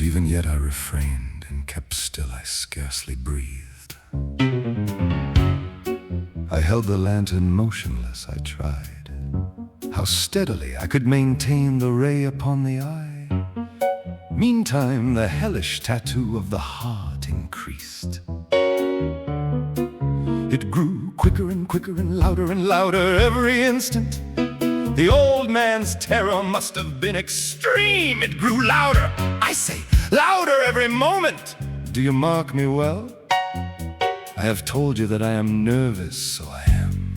even yet I refrained and kept still, I scarcely breathed. I held the lantern motionless, I tried how steadily I could maintain the ray upon the eye. Meantime, the hellish tattoo of the heart increased. It grew quicker and quicker and louder every instant. The old man's terror must have been extreme. It grew louder, I say, louder every moment. Do you mark me well? I have told you that I am nervous, so I am.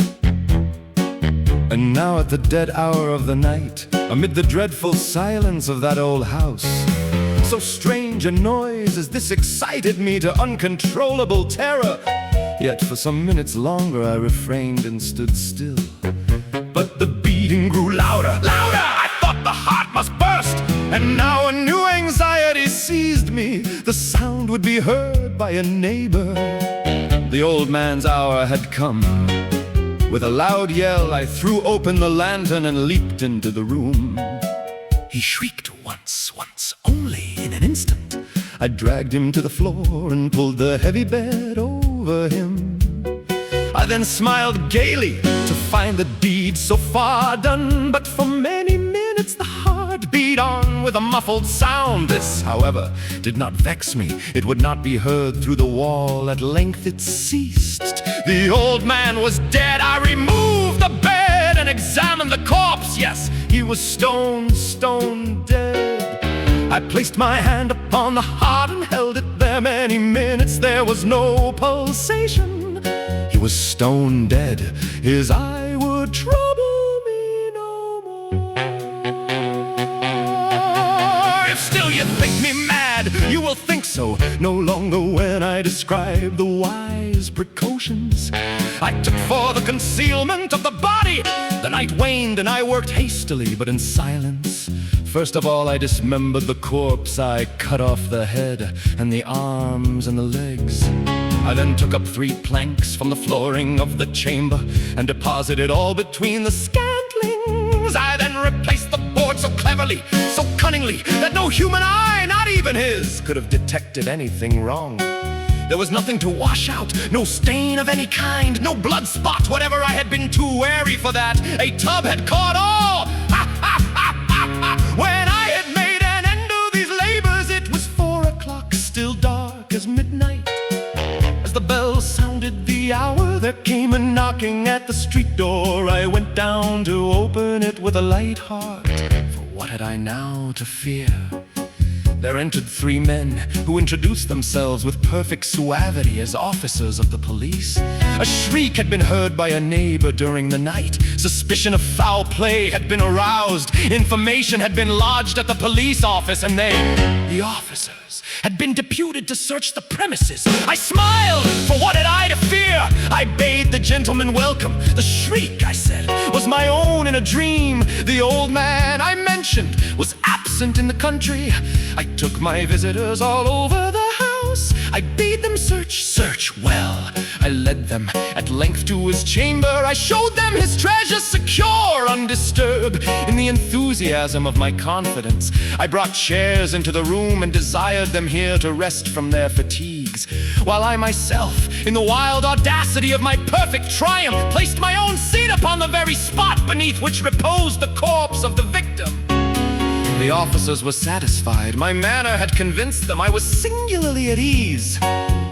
And now at the dead hour of the night, amid the dreadful silence of that old house, so strange a noise as this excited me to uncontrollable terror. Yet for some minutes longer I refrained and stood still. But the beating grew louder. I thought the heart must burst. And now a new anxiety seized me. The sound would be heard by a neighbor. The old man's hour had come. With a loud yell, I threw open the lantern and leaped into the room. He shrieked once only in an instant. I dragged him to the floor and pulled the heavy bed over him. I then smiled gaily to find the deed so far done. But for many minutes the heart beat on with a muffled sound. This, however, did not vex me. It would not be heard through the wall. At length it ceased. The old man was dead. I removed the bed and examined the corpse. Yes, he was stone dead. I placed my hand upon the heart and held it there many minutes. There was no pulsation. He was stone dead. His eye would trouble me no more. If still you think me mad, you will think so no longer when I describe the wise precautions I took for the concealment of the body. The night waned and I worked hastily but in silence. First of all, I dismembered the corpse. I cut off the head and the arms and the legs. I then took up 3 planks from the flooring of the chamber and deposited all between the scantlings. I then replaced the board so cleverly, so cunningly, that no human eye, not even his, could have detected anything wrong. There was nothing to wash out, no stain of any kind, no blood spot, whatever. I had been too wary for that. A tub had caught all. When I had made an end of these labors, it was 4 o'clock, still dark as midnight. As the bell sounded the hour, there came a knocking at the street door. I went down to open it with a light heart, for what had I now to fear? There entered 3 men who introduced themselves with perfect suavity as officers of the police. A shriek had been heard by a neighbor during the night. Suspicion of foul play had been aroused. Information had been lodged at the police office, and they, the officers, had been deputed to search the premises. I smiled, for what had I to fear? I bade the gentleman welcome. The shriek, I said, was my own in a dream. The old man I mentioned was absent in the country. I took my visitors all over the house. I bade them search well. I led them at length to his chamber. I showed them his treasures secure, undisturbed. In the enthusiasm of my confidence, I brought chairs into the room and desired them here to rest from their fatigues, while I myself, in the wild audacity of my perfect triumph, placed my own seat upon the very spot beneath which reposed the corpse of the victim. The officers were satisfied. My manner had convinced them I was singularly at ease.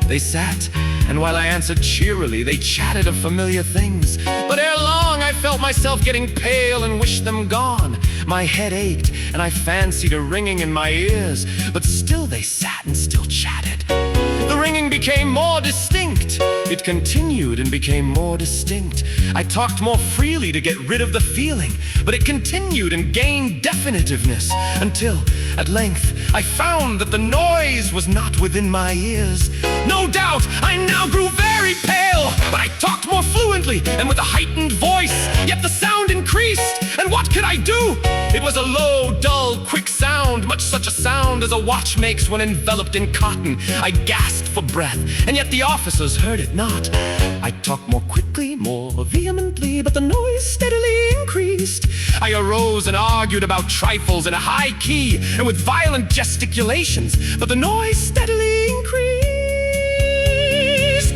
They sat, and while I answered cheerily, they chatted of familiar things. But ere long I felt myself getting pale and wished them gone. My head ached, and I fancied a ringing in my ears. But still they sat and still chatted. The ringing became more distinct. It continued and became more distinct. I talked more freely to get rid of the feeling, but it continued and gained definitiveness, until, at length, I found that the noise was not within my ears. No doubt, I now grew very pale, but I talked more fluently and with a heightened voice. Yet the sound increased, and what could I do? It was a low, dull, quick sound. much such a sound as a watch makes when enveloped in cotton. I gasped for breath, and yet the officers heard it not. I talked more quickly, more vehemently, but the noise steadily increased. I arose and argued about trifles in a high key and with violent gesticulations, but the noise steadily increased.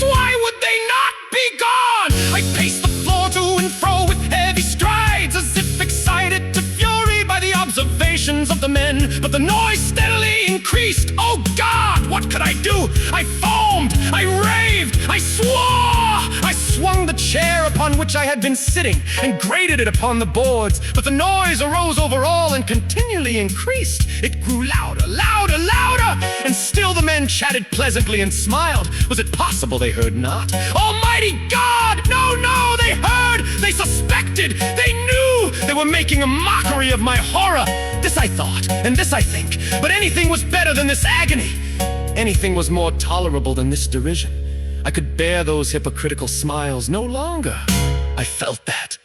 Why would they not be gone? I paced the floor to and fro with heavy strides, as if excited to fury by the observations of the men, but the noise steadily increased. Oh God, what could I do? I foamed, I raved, I swore! I swung the chair upon which I had been sitting and grated it upon the boards, but the noise arose over all and continually increased. It grew louder, louder, louder, and still the men chatted pleasantly and smiled. Was it possible they heard not? Almighty God! No, no, they heard! They suspected! They knew! They were making a mockery of my horror! This I thought, and this I think, but anything was better than this agony. Anything was more tolerable than this derision. I could bear those hypocritical smiles no longer. I felt that.